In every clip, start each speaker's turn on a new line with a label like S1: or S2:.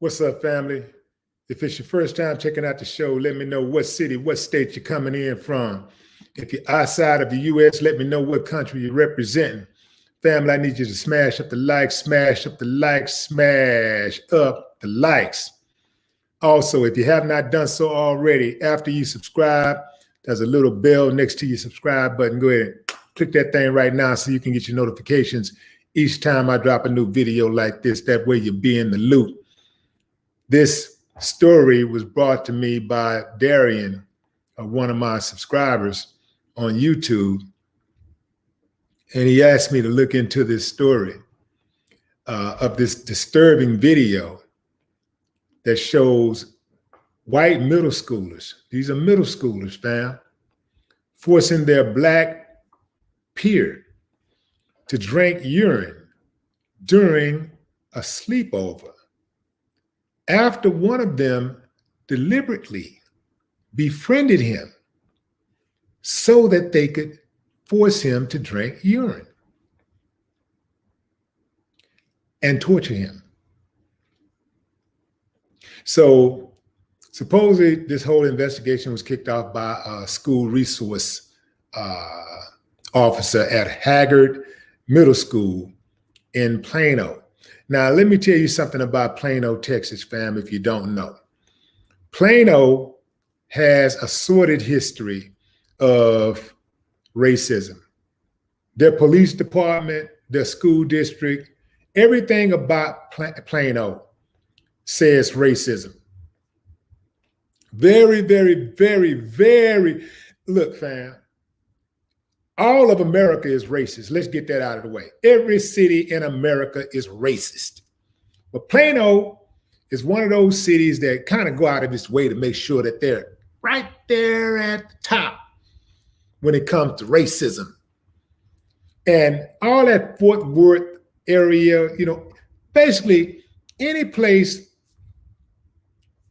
S1: What's up, family? If it's your first time checking out the show, let me know what city, what state you're coming in from. If you're outside of the U.S., let me know what country you're representing. Family, I need you to smash up the likes, smash up the likes, smash up the likes. Also, if you have not done so already, after you subscribe, there's a little bell next to your subscribe button. Go ahead and click that thing right now so you can get your notifications each time I drop a new video like this. That way you'll be in the loop. This story was brought to me by Darian, one of my subscribers on YouTube. And he asked me to look into this story of this disturbing video that shows white middle schoolers, these are middle schoolers, fam, forcing their black peer to drink urine during a sleepover, after one of them deliberately befriended him so that they could force him to drink urine and torture him. So supposedly this whole investigation was kicked off by a school resource officer at Haggard Middle School in Plano. Now, let me tell you something about Plano, Texas, fam, if you don't know. Plano has a sordid history of racism. Their police department, their school district, everything about Plano says racism. Very, very, very, very, look, fam, all of America is racist. Let's get that out of the way. Every city in America is racist. But Plano is one of those cities that kind of go out of its way to make sure that they're right there at the top when it comes to racism. And all that Fort Worth area, you know, basically any place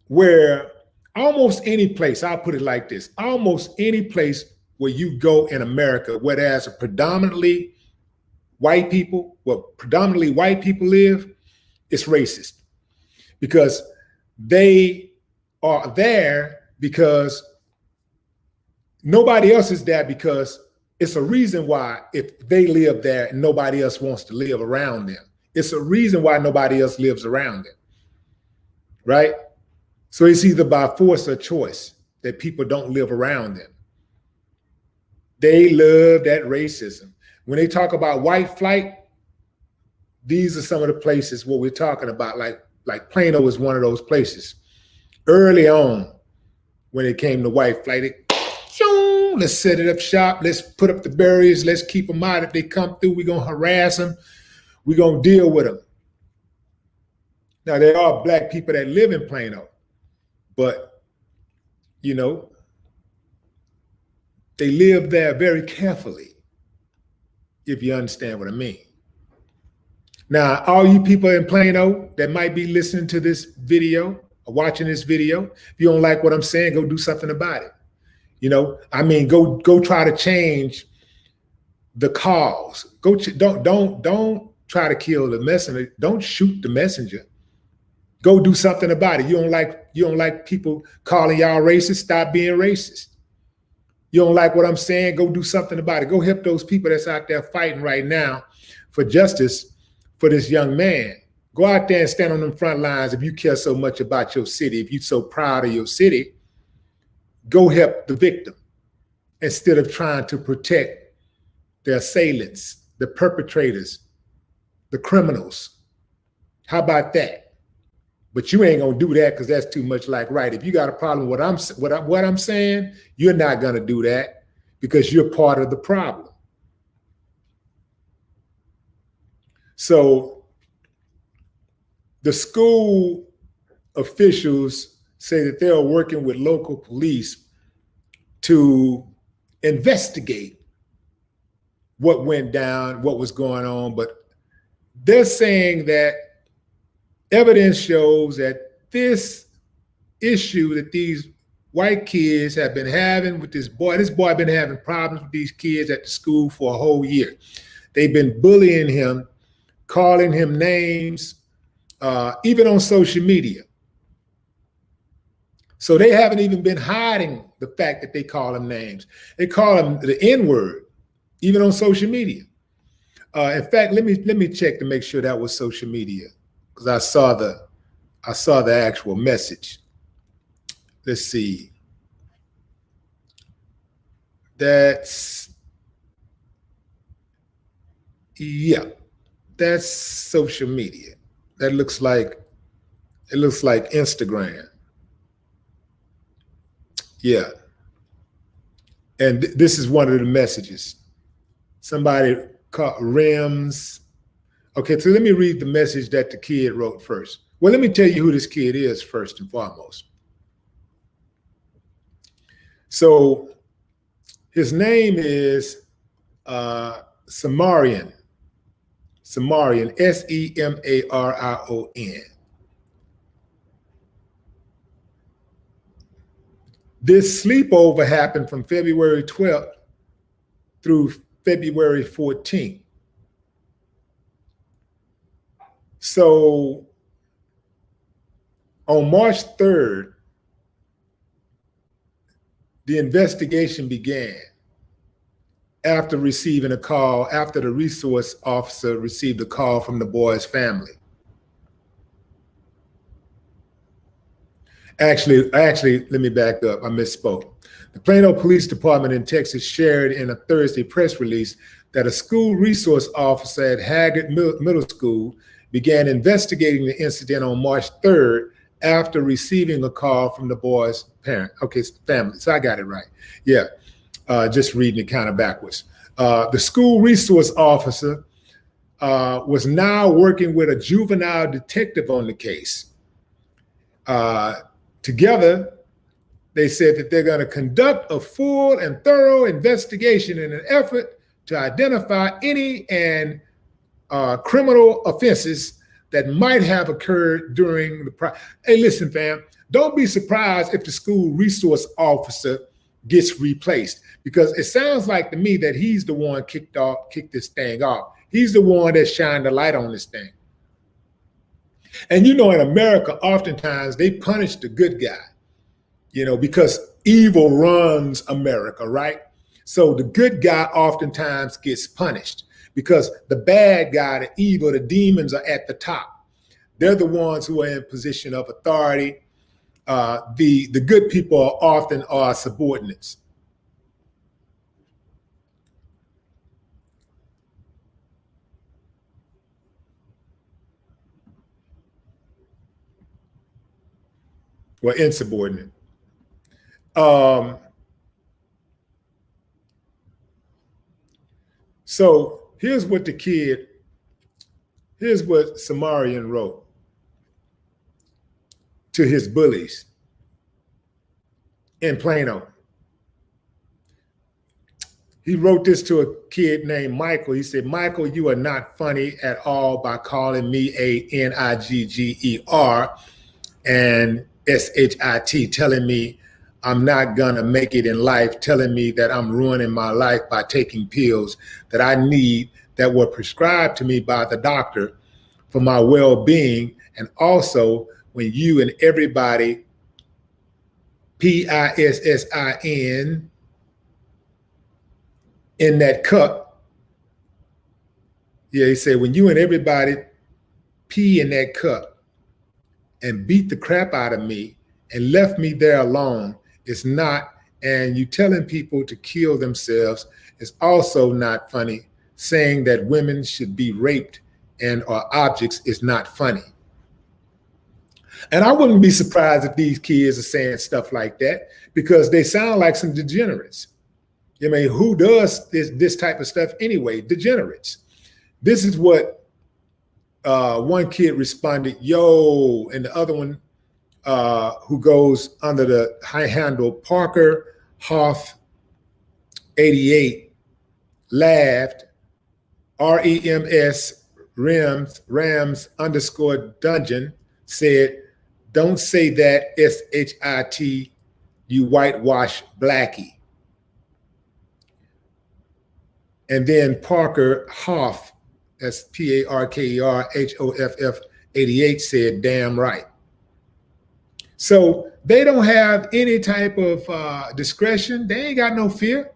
S1: where, almost any place, I'll put it like this, almost any place where you go in America, where there's a predominantly white people, where predominantly white people live, it's racist. Because they are there because nobody else is there, because it's a reason why if they live there and nobody else wants to live around them. It's a reason why nobody else lives around them, right? So it's either by force or choice that people don't live around them. They love that racism. When they talk about white flight, these are some of the places what we're talking about. Like Plano is one of those places. Early on, when it came to white flight, let's set it up shop. Let's put up the barriers. Let's keep them out. If they come through, we're going to harass them. We're going to deal with them. Now, there are black people that live in Plano, but, you know, they live there very carefully, if you understand what I mean. Now, all you people in Plano that might be listening to this video or watching this video, if you don't like what I'm saying, go do something about it. You know, I mean, go try to change the cause. Don't try to kill the messenger. Don't shoot the messenger. Go do something about it. You don't like people calling y'all racist. Stop being racist. You don't like what I'm saying? Go do something about it. Go help those people that's out there fighting right now for justice for this young man. Go out there and stand on the front lines if you care so much about your city, if you're so proud of your city. Go help the victim instead of trying to protect the assailants, the perpetrators, the criminals. How about that? But you ain't gonna do that because that's too much like right. If you got a problem with what I'm saying, you're not gonna do that because you're part of the problem. So the school officials say that they're working with local police to investigate what went down, what was going on, but they're saying that evidence shows that this issue that these white kids have been having with this boy been having problems with these kids at the school for a whole year. They've been bullying him, calling him names, even on social media. So they haven't even been hiding the fact that they call them names. They call them the N-word, even on social media. In fact, let me check to make sure that was social media, because I saw the actual message. Let's see. Yeah, that's social media. It looks like Instagram. Yeah. And this is one of the messages. Somebody called Rims. Okay, so let me read the message that the kid wrote first. Well, let me tell you who this kid is first and foremost. So his name is Samarian, Semarion. This sleepover happened from February 12th through February 14th. So on March 3rd, the investigation began after receiving a call, after the resource officer received a call from the boy's family. Actually, let me back up. I misspoke. The Plano Police Department in Texas shared in a Thursday press release that a school resource officer at Haggard Middle School began investigating the incident on March 3rd after receiving a call from the boy's family. So I got it right. Yeah, just reading it kind of backwards. The school resource officer was now working with a juvenile detective on the case. Together, they said that they're going to conduct a full and thorough investigation in an effort to identify any and criminal offenses that might have occurred during the Hey, listen, fam, don't be surprised if the school resource officer gets replaced, because it sounds like to me that he's the one kicked this thing off. He's the one that shined the light on this thing. And in America, oftentimes they punish the good guy, because evil runs America, right? So the good guy oftentimes gets punished because the bad guy, the evil, the demons are at the top. They're the ones who are in position of authority. The good people are often our subordinates. Well, insubordinate. So here's what Samarian wrote to his bullies in Plano. He wrote this to a kid named Michael. He said, "Michael, you are not funny at all by calling me a Nigger and shit, telling me I'm not gonna make it in life, telling me that I'm ruining my life by taking pills that I need that were prescribed to me by the doctor for my well-being. And also when you and everybody, PISSIN, in that cup." Yeah, he said, when you and everybody pee in that cup and beat the crap out of me and left me there alone, it's not, and you telling people to kill themselves is also not funny. Saying that women should be raped and or objects is not funny. And I wouldn't be surprised if these kids are saying stuff like that, because they sound like some degenerates. I mean, who does this type of stuff anyway? Degenerates. This is what one kid responded, "Yo," and the other one, who goes under the high handle Parker Hoff 88, laughed. REMS Rams _ Dungeon said, "Don't say that, SHIT, you whitewash blackie." And then Parker Hoff, that's PARKER HOFF 88 said, damn right. So they don't have any type of discretion. They ain't got no fear,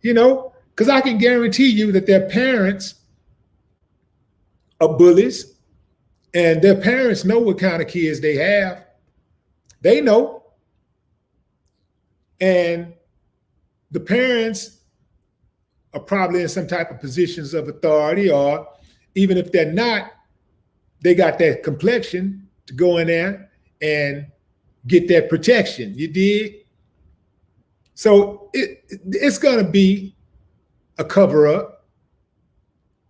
S1: you know, because I can guarantee you that their parents are bullies and their parents know what kind of kids they have. They know. And the parents are probably in some type of positions of authority, or even if they're not, they got that complexion to go in there and get that protection. You dig? So it's going to be a cover up.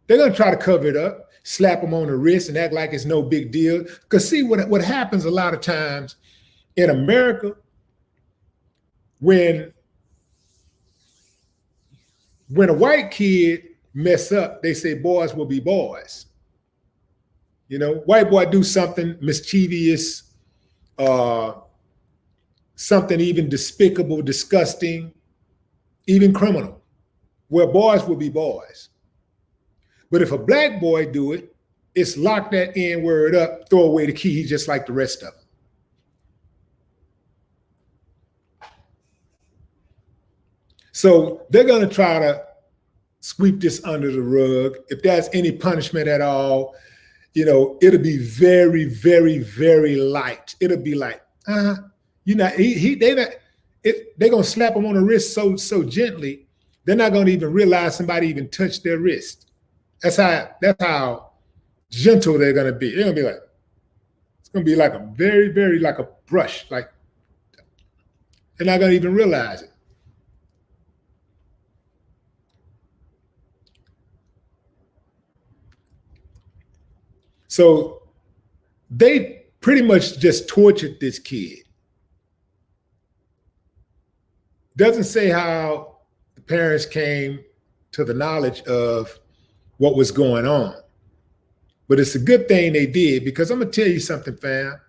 S1: They're going to try to cover it up, slap them on the wrist and act like it's no big deal. Because see, what happens a lot of times in America, when a white kid mess up, they say boys will be boys. You know, white boy do something mischievous, something even despicable, disgusting, even criminal, where boys will be boys. But if a black boy do it, it's lock that N word up, throw away the key, just like the rest of them. So they're going to try to sweep this under the rug. If there's any punishment at all, you know, it'll be very, very, very light. It'll be like, you know, they're going to slap them on the wrist so gently, they're not going to even realize somebody even touched their wrist. That's how gentle they're going to be. They're going to be like, it's going to be like a very, very like a brush. Like they're not going to even realize it. So they pretty much just tortured this kid. Doesn't say how the parents came to the knowledge of what was going on. But it's a good thing they did, because I'm going to tell you something, fam.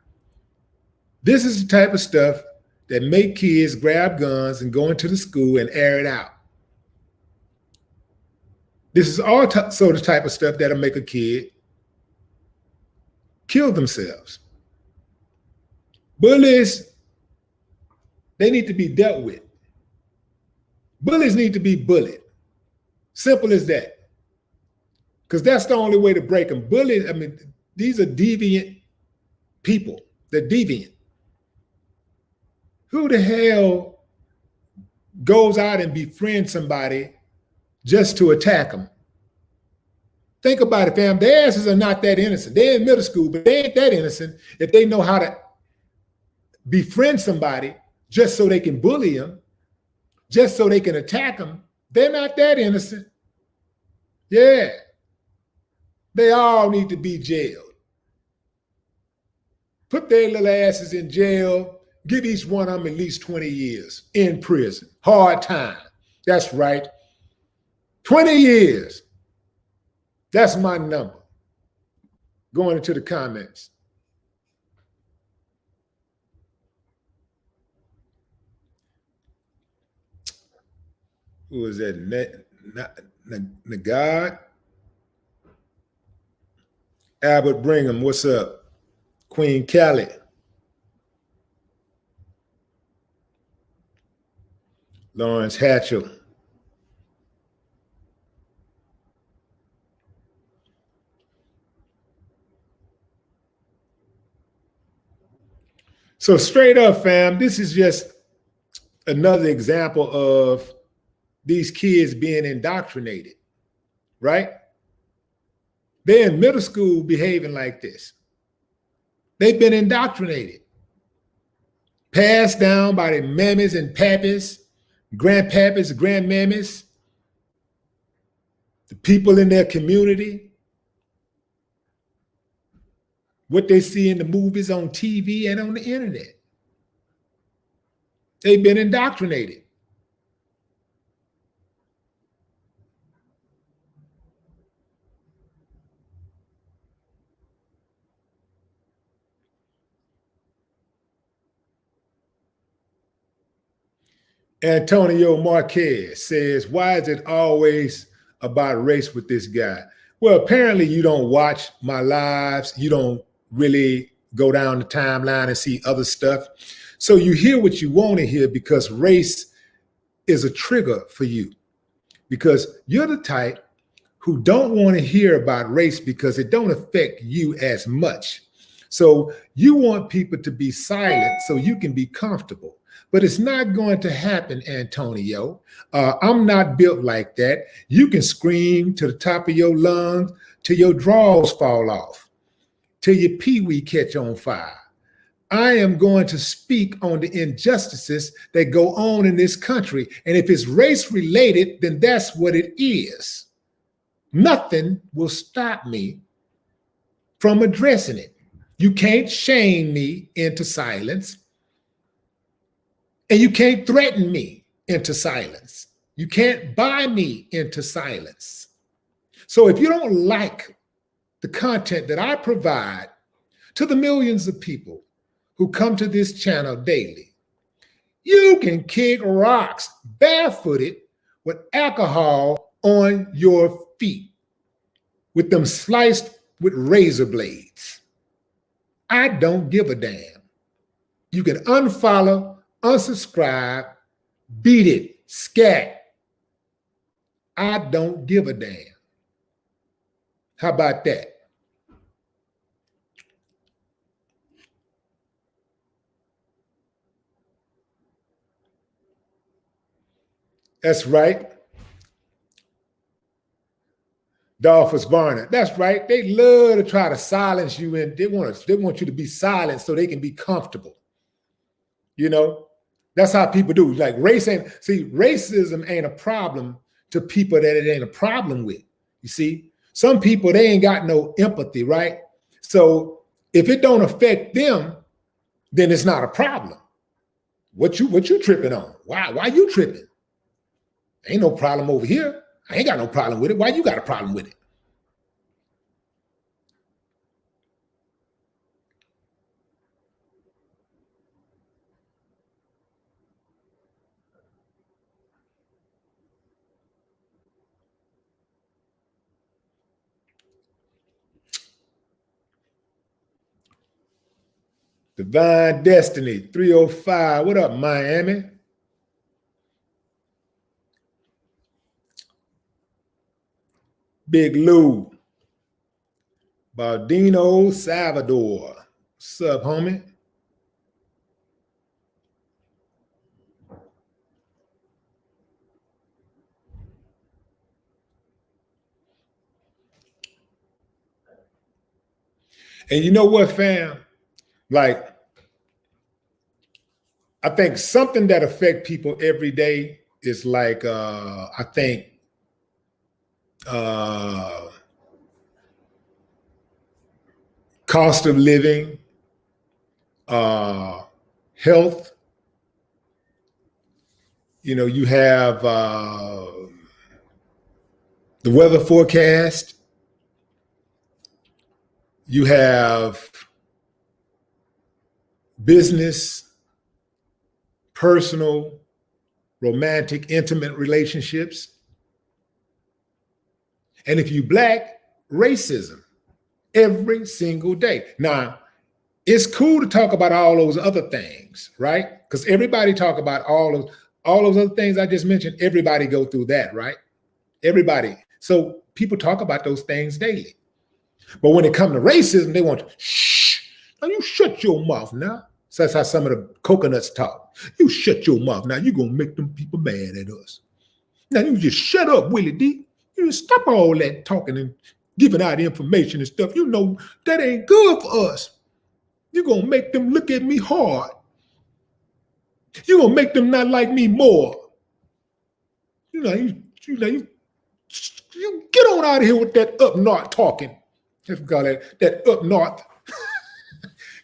S1: This is the type of stuff that make kids grab guns and go into the school and air it out. This is also the type of stuff that'll make a kid kill themselves. Bullies, they need to be dealt with. Bullies need to be bullied. Simple as that. Because that's the only way to break them. Bullies, I mean, these are deviant people. They're deviant. Who the hell goes out and befriends somebody just to attack them? Think about it, fam. Their asses are not that innocent. They're in middle school, but they ain't that innocent if they know how to befriend somebody just so they can bully them, just so they can attack them. They're not that innocent. Yeah. They all need to be jailed. Put their little asses in jail. Give each one of them at least 20 years in prison. Hard time. That's right. 20 years. That's my number. Going into the comments. Who is that? Nagad? Albert Brigham, what's up? Queen Callie. Lawrence Hatchell. So straight up, fam, this is just another example of these kids being indoctrinated, right? They're in middle school behaving like this. They've been indoctrinated, passed down by their mammies and pappies, grandpappies, grandmammies, the people in their community, what they see in the movies, on TV, and on the internet. They've been indoctrinated. Antonio Marquez says, why is it always about race with this guy? Well, apparently you don't watch my lives. You don't really go down the timeline and see other stuff. So you hear what you want to hear because race is a trigger for you, because you're the type who don't want to hear about race because it don't affect you as much. So you want people to be silent so you can be comfortable. But it's not going to happen, Antonio. I'm not built like that. You can scream to the top of your lungs till your drawers fall off, till your pee-wee catch on fire. I am going to speak on the injustices that go on in this country. And if it's race related, then that's what it is. Nothing will stop me from addressing it. You can't shame me into silence. And you can't threaten me into silence. You can't buy me into silence. So if you don't like the content that I provide to the millions of people who come to this channel daily, you can kick rocks barefooted with alcohol on your feet, with them sliced with razor blades. I don't give a damn. You can unfollow, unsubscribe, beat it, scat. I don't give a damn. How about that? That's right. Dolphus Varner. That's right. They love to try to silence you, and they want you to be silent so they can be comfortable. You know, that's how people do. Like racism ain't a problem to people that it ain't a problem with. You see, some people, they ain't got no empathy, right? So if it don't affect them, then it's not a problem. What you tripping on? Why you tripping? Ain't no problem over here. I ain't got no problem with it. Why you got a problem with it? Divine Destiny 305. What up, Miami? Big Lou. Baldino Salvador. What's up, homie? And you know what, fam? Like, I think something that affects people every day is like, I think, cost of living, health. You know, you have the weather forecast. You have business, personal, romantic, intimate relationships. And if you Black, racism every single day. Now, it's cool to talk about all those other things, right? Because everybody talk about all those other things I just mentioned. Everybody go through that, right? Everybody. So people talk about those things daily. But when it comes to racism, they want to, shh, now you shut your mouth now. So that's how some of the coconuts talk. You shut your mouth now. You're going to make them people mad at us. Now you just shut up, Willie D. You just stop all that talking and giving out information and stuff. You know that ain't good for us. You're going to make them look at me hard. You're going to make them not like me more. You get on out of here with that up north talking. Let's call that up north.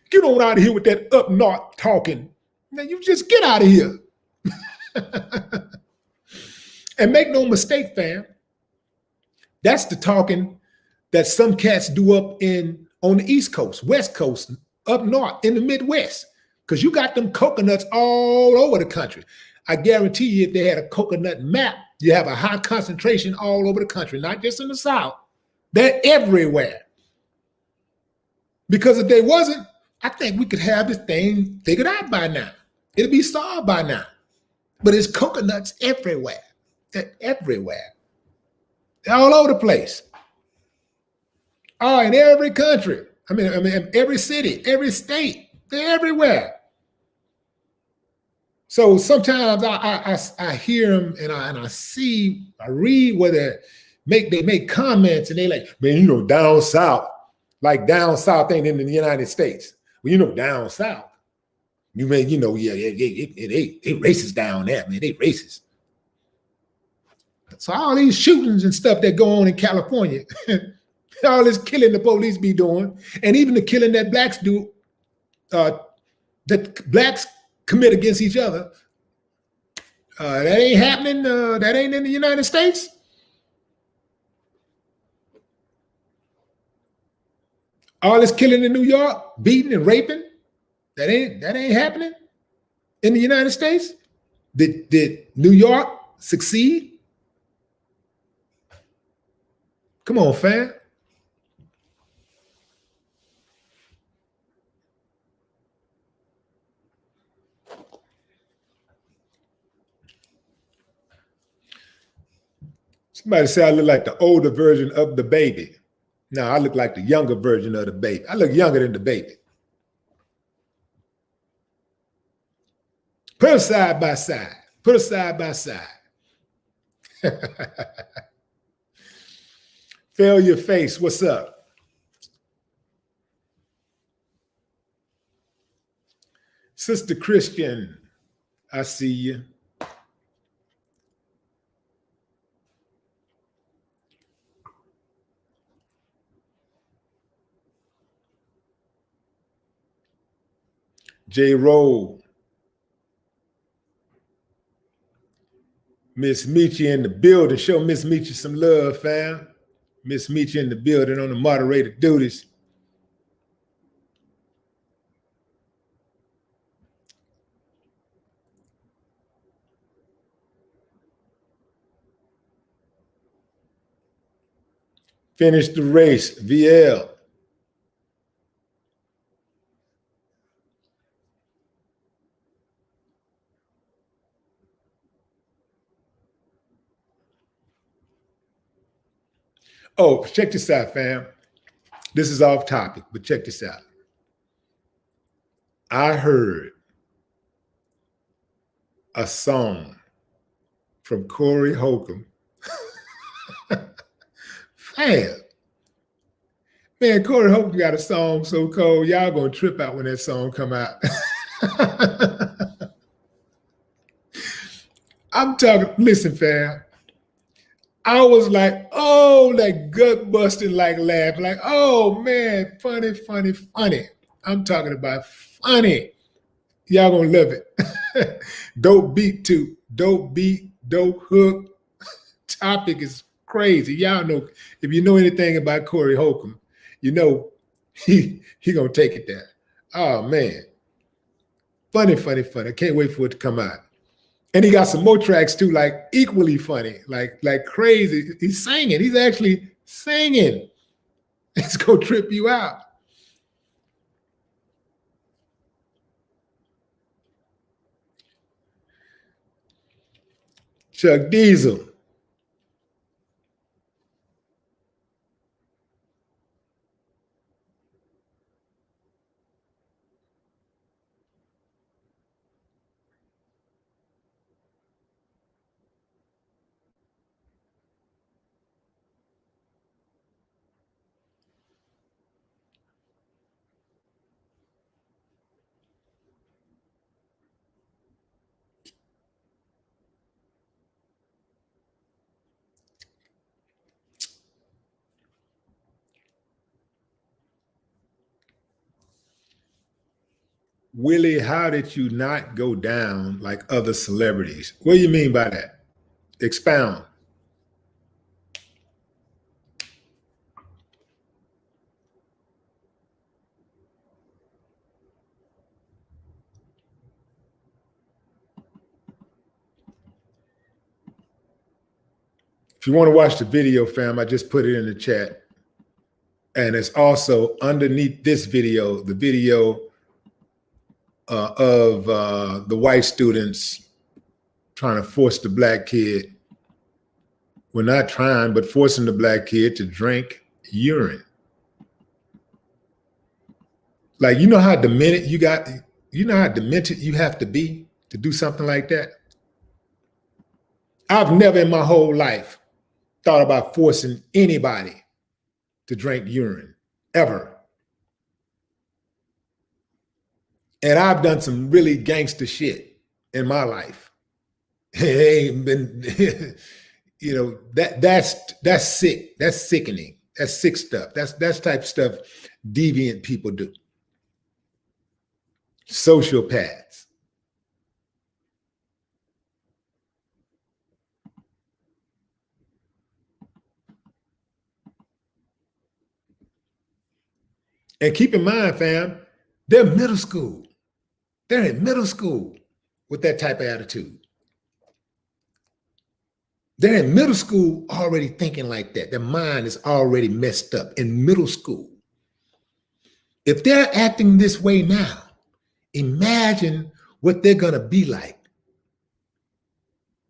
S1: Get on out of here with that up north talking. Now you just get out of here. And make no mistake, fam. That's the talking that some cats do up on the East Coast, West Coast, up north, in the Midwest. Because you got them coconuts all over the country. I guarantee you, if they had a coconut map, you have a high concentration all over the country, not just in the South. They're everywhere. Because if they wasn't, I think we could have this thing figured out by now. It'll be solved by now. But it's coconuts everywhere. They're everywhere. They're all over the place. Oh, in every country. I mean, every city, every state. They're everywhere. So sometimes I hear them and I read where they make comments and they like, man, you know, down south, like down south ain't in the United States. Well, you know, down south. You may, you know, yeah, they racist down there, man. They racist. So all these shootings and stuff that go on in California, all this killing the police be doing, and even the killing that blacks do, that blacks commit against each other, that ain't happening. That ain't in the United States. All this killing in New York, beating and raping, that ain't happening in the United States. Did New York succeed? Come on, fam. Somebody say I look like the older version of the baby. No, I look like the younger version of the baby. I look younger than the baby. Put them side by side. Put them side by side. Failure face, what's up? Sister Christian, I see you. J. Roll. Miss Meechy in the building. Show Miss Meechy some love, fam. Miss Meechy in the building on the moderator duties. Finish the race, VL. Oh, check this out, fam. This is off topic, but check this out. I heard a song from Corey Holcomb. Man, Corey Holcomb got a song so cold, y'all gonna trip out when that song come out. I'm talking, listen, fam. I was like, oh, like gut busting, like laugh, like, oh man, funny, funny, funny. I'm talking about funny. Y'all gonna love it. Dope beat too. Dope beat, dope hook. Topic is crazy. Y'all know, if you know anything about Corey Holcomb, you know he gonna take it there. Oh man. Funny, funny, funny. I can't wait for it to come out. And he got some more tracks too, like equally funny, like crazy. He's singing. He's actually singing. It's gonna trip you out. Chuck Diesel. Willie, how did you not go down like other celebrities? What do you mean by that? Expound. If you want to watch the video, fam, I just put it in the chat. And it's also underneath this video, the video of the white students trying to force the black kid, well, not trying, but forcing the black kid to drink urine. Like, you know how demented you have to be to do something like that? I've never in my whole life thought about forcing anybody to drink urine, ever. And I've done some really gangster shit in my life. It ain't been, you know, that's sick. That's sickening. That's sick stuff. That's type of stuff deviant people do. Sociopaths. And keep in mind, fam, they're middle school. They're in middle school with that type of attitude. They're in middle school already thinking like that. Their mind is already messed up in middle school. If they're acting this way now, imagine what they're going to be like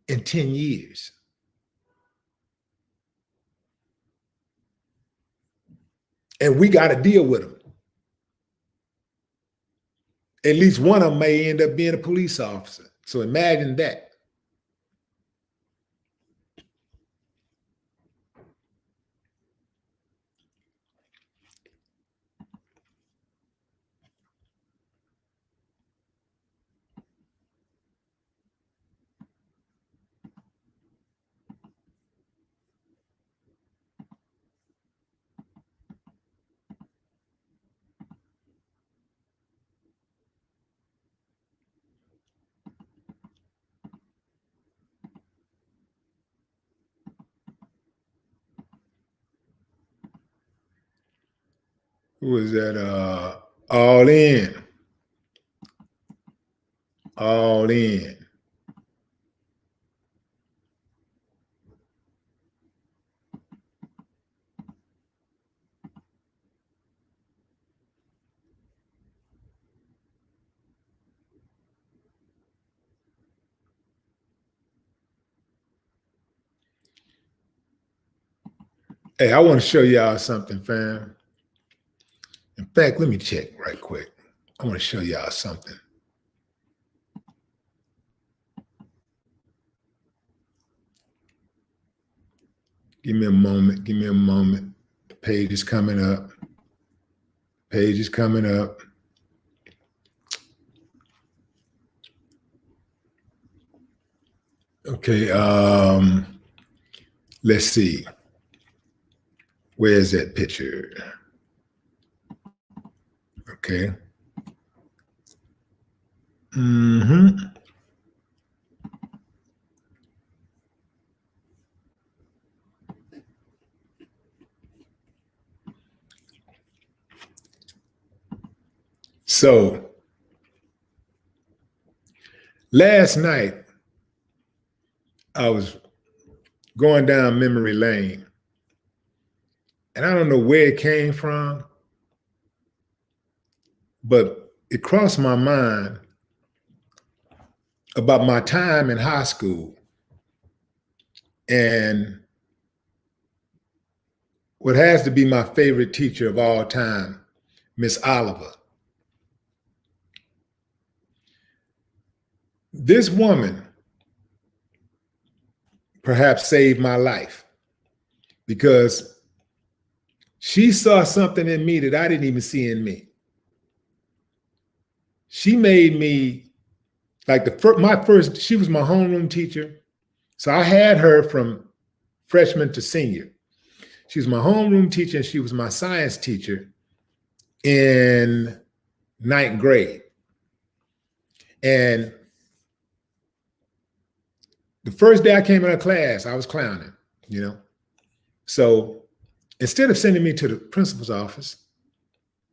S1: in 10 years. And we got to deal with them. At least one of them may end up being a police officer. So imagine that. Who was that? All in. All in. Hey, I want to show y'all something, fam. In fact, let me check right quick. I want to show y'all something. Give me a moment. Give me a moment. The page is coming up. Page is coming up. Okay. Let's see. Where's that picture? Okay. So last night, I was going down memory lane, and I don't know where it came from, but it crossed my mind about my time in high school and what has to be my favorite teacher of all time, Miss Oliver. This woman perhaps saved my life because she saw something in me that I didn't even see in me. She made me like she was my homeroom teacher. So I had her from freshman to senior. She was my homeroom teacher and she was my science teacher in 9th grade. And the first day I came in her class, I was clowning, you know? So instead of sending me to the principal's office,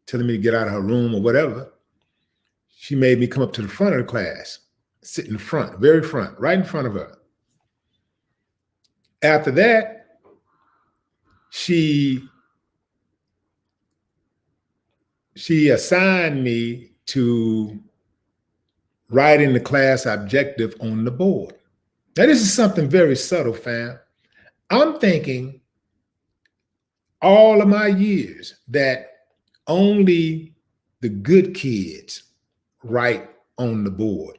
S1: telling me to get out of her room or whatever, she made me come up to the front of the class, sit in the front, very front, right in front of her. After that, she she assigned me to writing the class objective on the board. Now, this is something very subtle, fam. I'm thinking all of my years that only the good kids write on the board,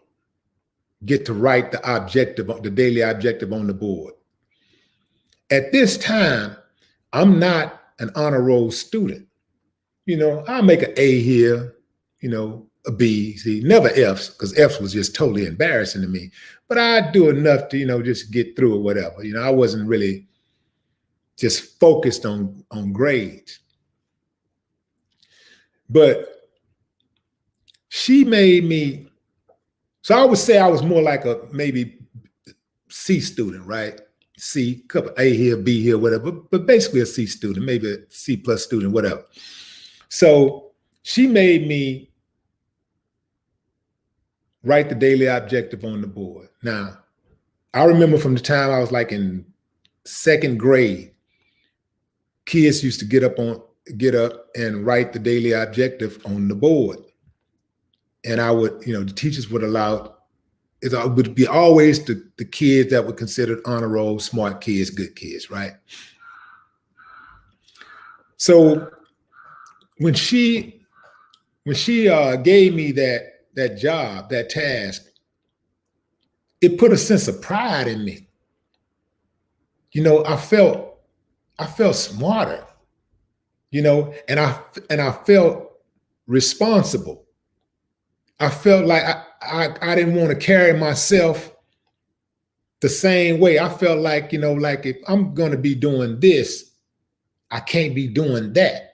S1: get to write the objective, the daily objective on the board. At this time, I'm not an honor roll student. You know, I'll make an A here, you know, a B, see, never F's, because F's was just totally embarrassing to me. But I'd do enough to, you know, just get through or whatever. You know, I wasn't really just focused on grades. But she made me, so I would say I was more like a maybe C student, right? C, couple A here, B here, whatever, but basically a C student, maybe a C plus student, whatever. So she made me write the daily objective on the board. Now, I remember from the time I was like in second grade, kids used to get up and write the daily objective on the board. And I would, you know, the teachers would allow, it would be always the kids that were considered honor roll, smart kids, good kids, right? So when she gave me that job, that task, it put a sense of pride in me. You know, I felt smarter, you know, and I felt responsible. I felt like I didn't want to carry myself the same way. I felt like, you know, like if I'm going to be doing this, I can't be doing that.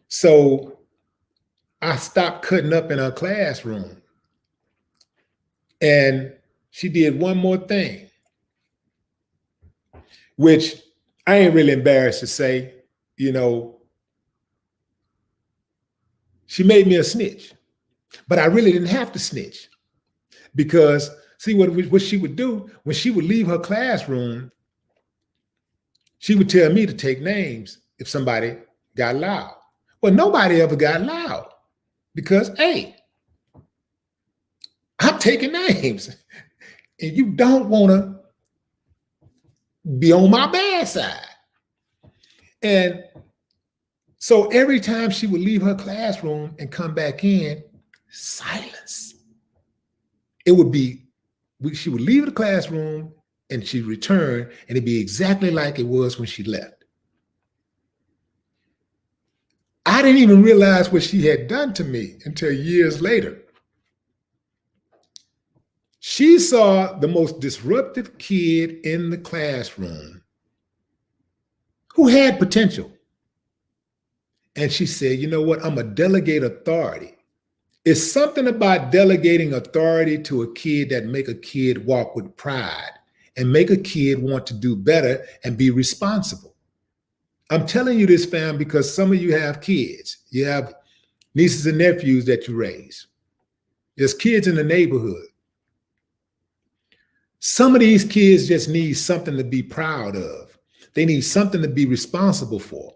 S1: So I stopped cutting up in her classroom. And she did one more thing, which I ain't really embarrassed to say, you know, she made me a snitch, but I really didn't have to snitch because see what she would do when she would leave her classroom, she would tell me to take names if somebody got loud. Well, nobody ever got loud because, hey, I'm taking names and you don't want to be on my bad side. And so every time she would leave her classroom and come back in, silence. It would be, she would leave the classroom and she'd return and it'd be exactly like it was when she left. I didn't even realize what she had done to me until years later. She saw the most disruptive kid in the classroom who had potential. And she said, you know what, I'm gonna delegate authority. It's something about delegating authority to a kid that make a kid walk with pride and make a kid want to do better and be responsible. I'm telling you this, fam, because some of you have kids. You have nieces and nephews that you raise. There's kids in the neighborhood. Some of these kids just need something to be proud of. They need something to be responsible for.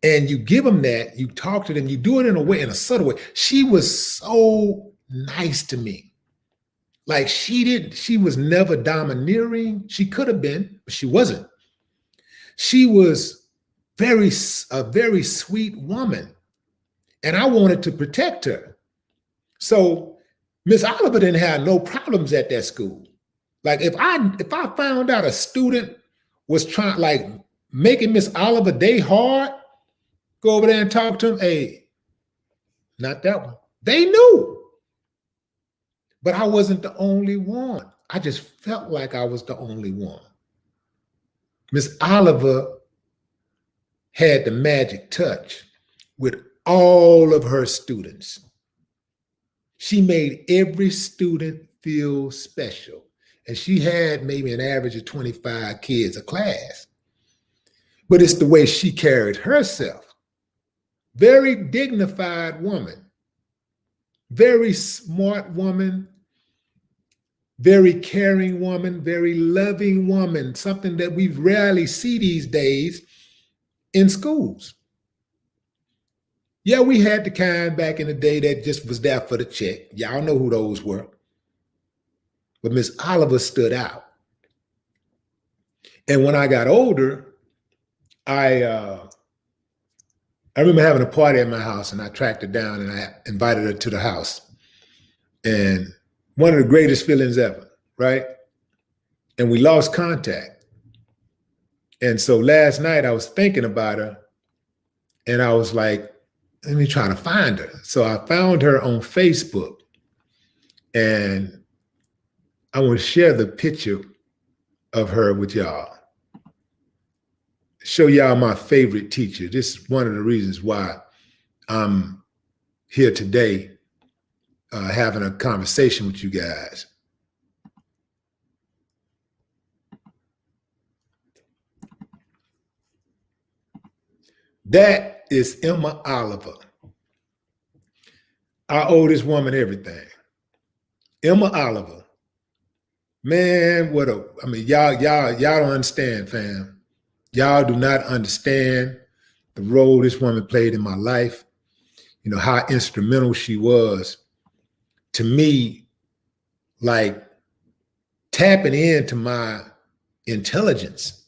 S1: And you give them that, you talk to them, you do it in a subtle way. She was so nice to me. Like she was never domineering. She could have been, but she wasn't. She was a very sweet woman. And I wanted to protect her. So Miss Oliver didn't have no problems at that school. Like if I found out a student was trying, like making Miss Oliver day hard, go over there and talk to him. Hey, not that one. They knew. But I wasn't the only one. I just felt like I was the only one. Miss Oliver had the magic touch with all of her students. She made every student feel special. And she had maybe an average of 25 kids a class. But it's the way she carried herself. Very dignified woman, very smart woman, very caring woman, very loving woman, something that we rarely see these days in schools. Yeah, we had the kind back in the day that just was there for the check. Y'all know who those were. But Miss Oliver stood out. And when I got older, I remember having a party at my house, and I tracked her down and I invited her to the house. And one of the greatest feelings ever, right? And we lost contact. And so last night I was thinking about her, and I was like, let me try to find her. So I found her on Facebook, and I want to share the picture of her with y'all. Show y'all my favorite teacher. This is one of the reasons why I'm here today having a conversation with you guys. That is Emma Oliver. I owe this woman everything. Emma Oliver. Man, y'all don't understand, fam. Y'all do not understand the role this woman played in my life. You know, how instrumental she was to me, like tapping into my intelligence.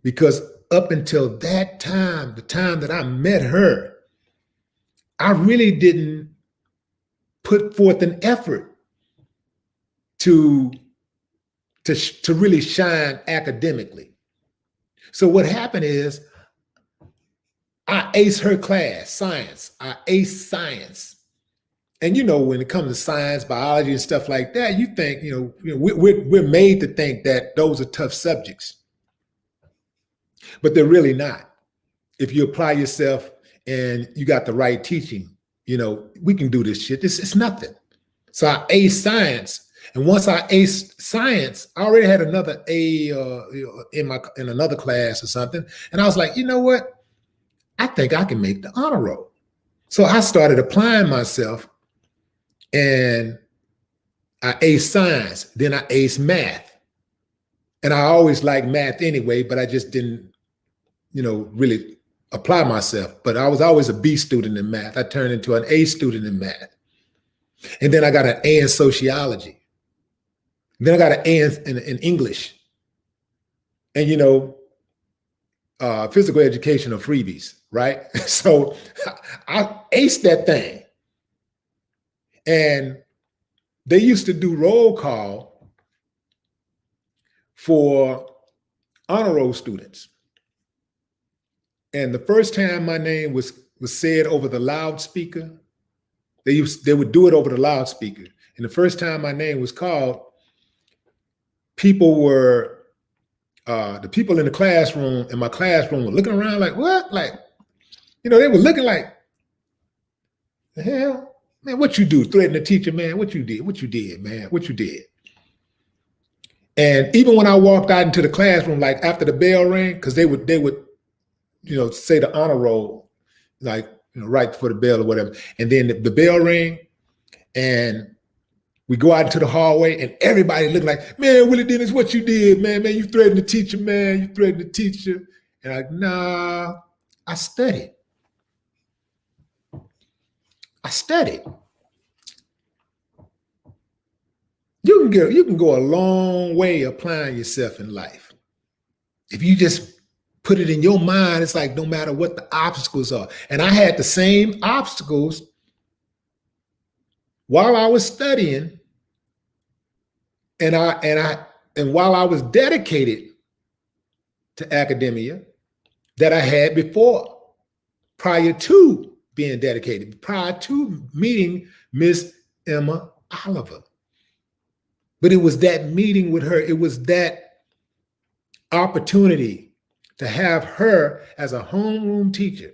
S1: Because up until that time, the time that I met her, I really didn't put forth an effort to really shine academically. So what happened is I aced her class, science. I aced science. And you know, when it comes to science, biology, and stuff like that, you think, we're made to think that those are tough subjects. But they're really not. If you apply yourself and you got the right teaching, we can do this shit. It's nothing. So I aced science. And once I aced science, I already had another A in another class or something. And I was like, you know what? I think I can make the honor roll. So I started applying myself, and I aced science. Then I aced math. And I always liked math anyway, but I just didn't, really apply myself. But I was always a B student in math. I turned into an A student in math. And then I got an A in sociology. Then I got an A in English. And, physical education are freebies, right? So I aced that thing. And they used to do roll call for honor roll students. And the first time my name was said over the loudspeaker, they would do it over the loudspeaker. And the first time my name was called, the people in the classroom, in my classroom, were looking around like, what? Like, they were looking like, the hell? Man, what you do? Threaten the teacher, man. What you did, man. What you did. And even when I walked out into the classroom, like after the bell rang, because they would say the honor roll, like, right before the bell or whatever. And then the bell rang, and we go out into the hallway, and everybody looked like, man, WillieDLive, what you did, man. Man, you threatened the teacher, man. You threatened the teacher. And I'm like, nah, I studied. You can go a long way applying yourself in life. If you just put it in your mind, it's like no matter what the obstacles are. And I had the same obstacles while I was studying, and while I was dedicated to academia, that I had before, prior to being dedicated, prior to meeting Miss Emma Oliver. But it was that meeting with her, it was that opportunity to have her as a homeroom teacher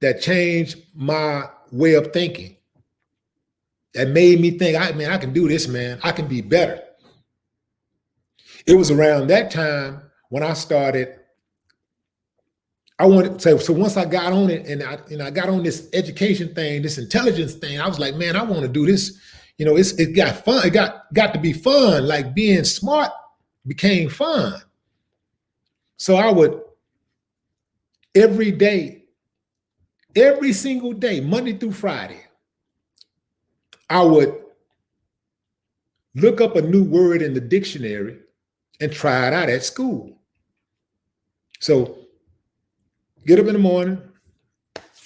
S1: that changed my way of thinking. That made me think, I can do this, man. I can be better. It was around that time when I started. I wanted to say, so once I got on it, and I got on this education thing, this intelligence thing, I was like, man, I want to do this. It got fun. It got to be fun. Like being smart became fun. So I would every day every single day, Monday through Friday, I would look up a new word in the dictionary and try it out at school. So get up in the morning,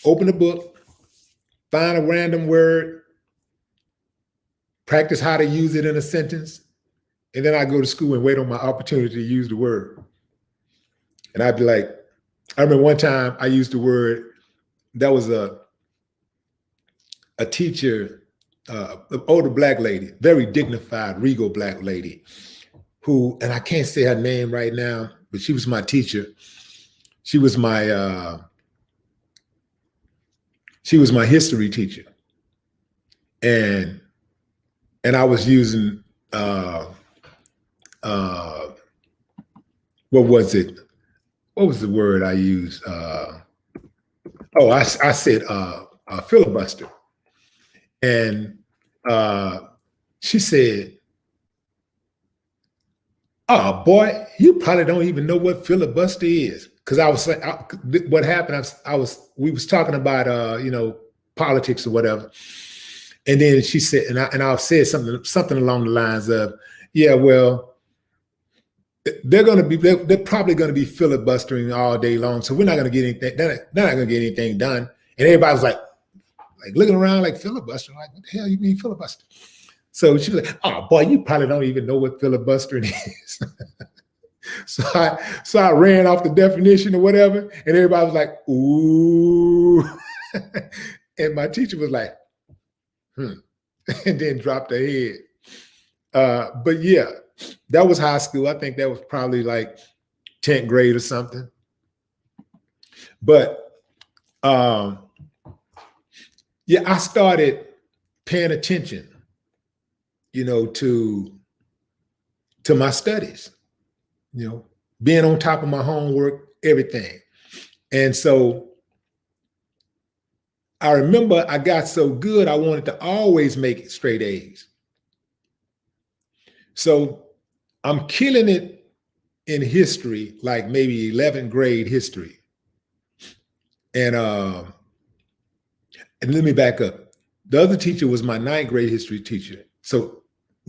S1: open a book, find a random word, practice how to use it in a sentence, and then I go to school and wait on my opportunity to use the word. And I'd be like, I remember one time I used the word, that was a teacher, an older Black lady, very dignified, regal Black lady, who, and I can't say her name right now, but she was my teacher. She was my history teacher. And I was using, what was it? What was the word I used? I said filibuster. And she said, "Oh boy, you probably don't even know what filibuster is." Because I was like, what happened? We was talking about politics or whatever, and then she said, and I said something along the lines of, "Yeah, well, they're probably going to be filibustering all day long, so we're not going to get anything. They're not going to get anything done." And everybody's like looking around like, filibuster, like, what the hell you mean filibuster? So she was like, "Oh boy, you probably don't even know what filibustering is." So I ran off the definition or whatever, and everybody was like, "Ooh." And my teacher was like, and then dropped her head. But yeah, that was high school. I think that was probably like 10th grade or something. But yeah, I started paying attention, to my studies, being on top of my homework, everything. And so I remember I got so good, I wanted to always make straight A's. So I'm killing it in history, like maybe 11th grade history. And let me back up. The other teacher was my 9th grade history teacher. So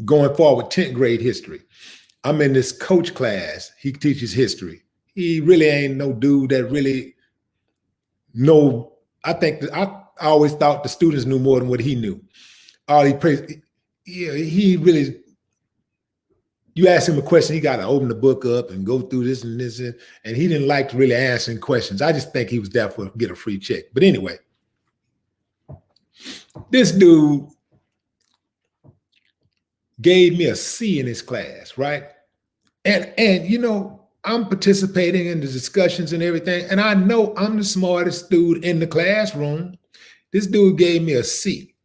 S1: going forward, 10th grade history. I'm in this coach class. He teaches history. He really ain't no dude that really know. I think that I always thought the students knew more than what he knew. All he praised, yeah, he really, you ask him a question, he got to open the book up and go through this and this, and he didn't like really answering questions. I just think he was there for get a free check. But anyway, this dude gave me a C in his class, right? And I'm participating in the discussions and everything, and I know I'm the smartest dude in the classroom. This dude gave me a C.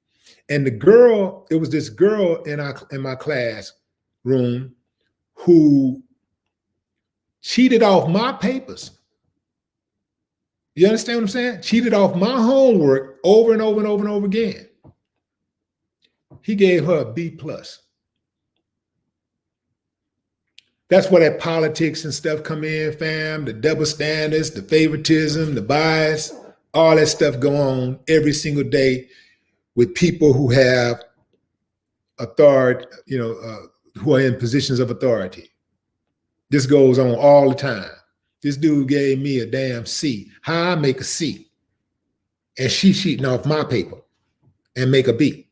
S1: And it was this girl in my classroom who cheated off my papers. You understand what I'm saying? Cheated off my homework over and over and over and over again. He gave her a B+. That's where that politics and stuff come in, fam. The double standards, the favoritism, the bias, all that stuff go on every single day with people who have authority, who are in positions of authority. This goes on all the time. This dude gave me a damn C. How I make a C? And she cheating off my paper and make a B.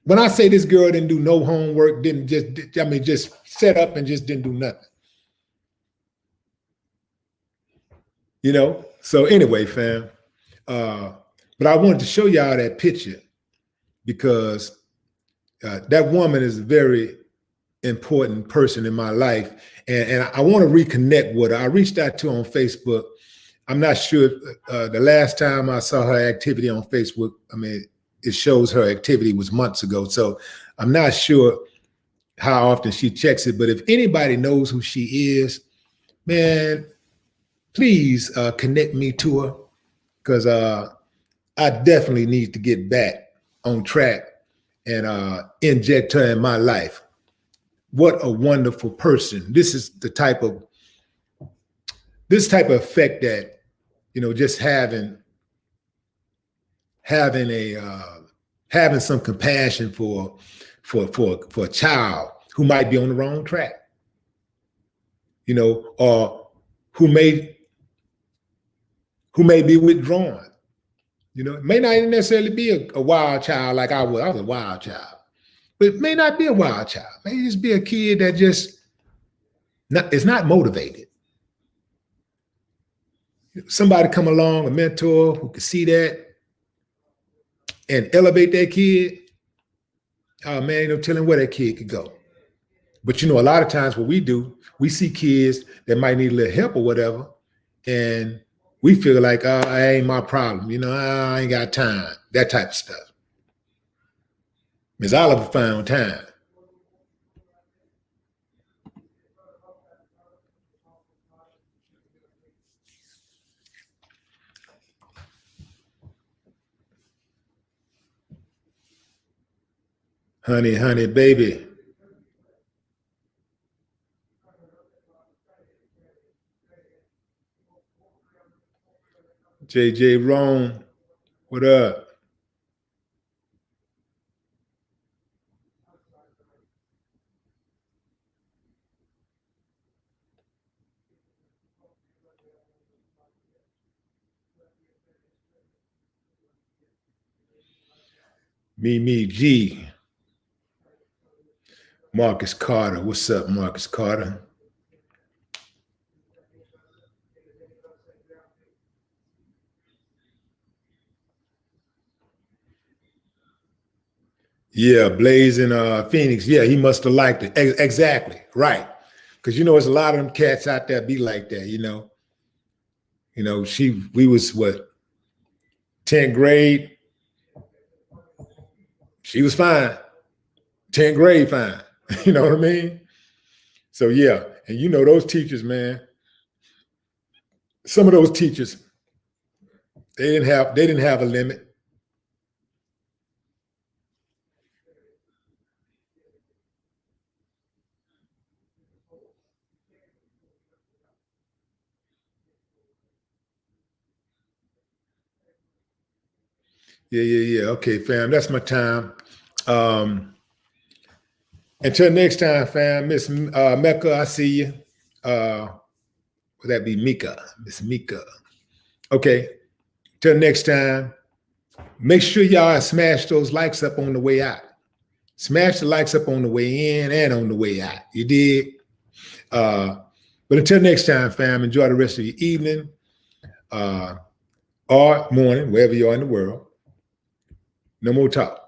S1: When I say this girl didn't do no homework, just set up and just didn't do nothing. So anyway, fam, but I wanted to show y'all that picture because that woman is a very important person in my life. And I want to reconnect with her. I reached out to her on Facebook. I'm not sure the last time I saw her activity on Facebook, it shows her activity was months ago. So I'm not sure how often she checks it, but if anybody knows who she is, man, please connect me to her because I definitely need to get back on track and inject her in my life. What a wonderful person. This is the type of effect that, just having having having some compassion for a child who might be on the wrong track, you know, or who may be withdrawn. You know, it may not necessarily be a wild child like I was. I was a wild child, but it may not be a wild child. Maybe just be a kid that just is not motivated. Somebody come along, a mentor who can see that and elevate that kid. Oh man, no telling where that kid could go. But you know, a lot of times what we do, we see kids that might need a little help or whatever, and we feel like, oh, that ain't my problem. You know, I ain't got time. That type of stuff. Ms. Oliver found time. Honey, honey, baby. JJ Rome, what up? Me G. Marcus Carter. What's up, Marcus Carter? Yeah, Blaze in Phoenix. Yeah, he must have liked it. Exactly. Right. Because you know, there's a lot of them cats out there be like that, you know. You know, we was what, 10th grade. She was fine. 10th grade fine. You know what I mean? So yeah, and you know those teachers, man. Some of those teachers, they didn't have a limit. Yeah. Okay, fam. That's my time. Until next time, fam. Miss Mecca, I see you. Would that be Mika? Miss Mika. Okay. Till next time. Make sure y'all smash those likes up on the way out. Smash the likes up on the way in and on the way out. You did. But until next time, fam, enjoy the rest of your evening or morning, wherever you are in the world. No more talk.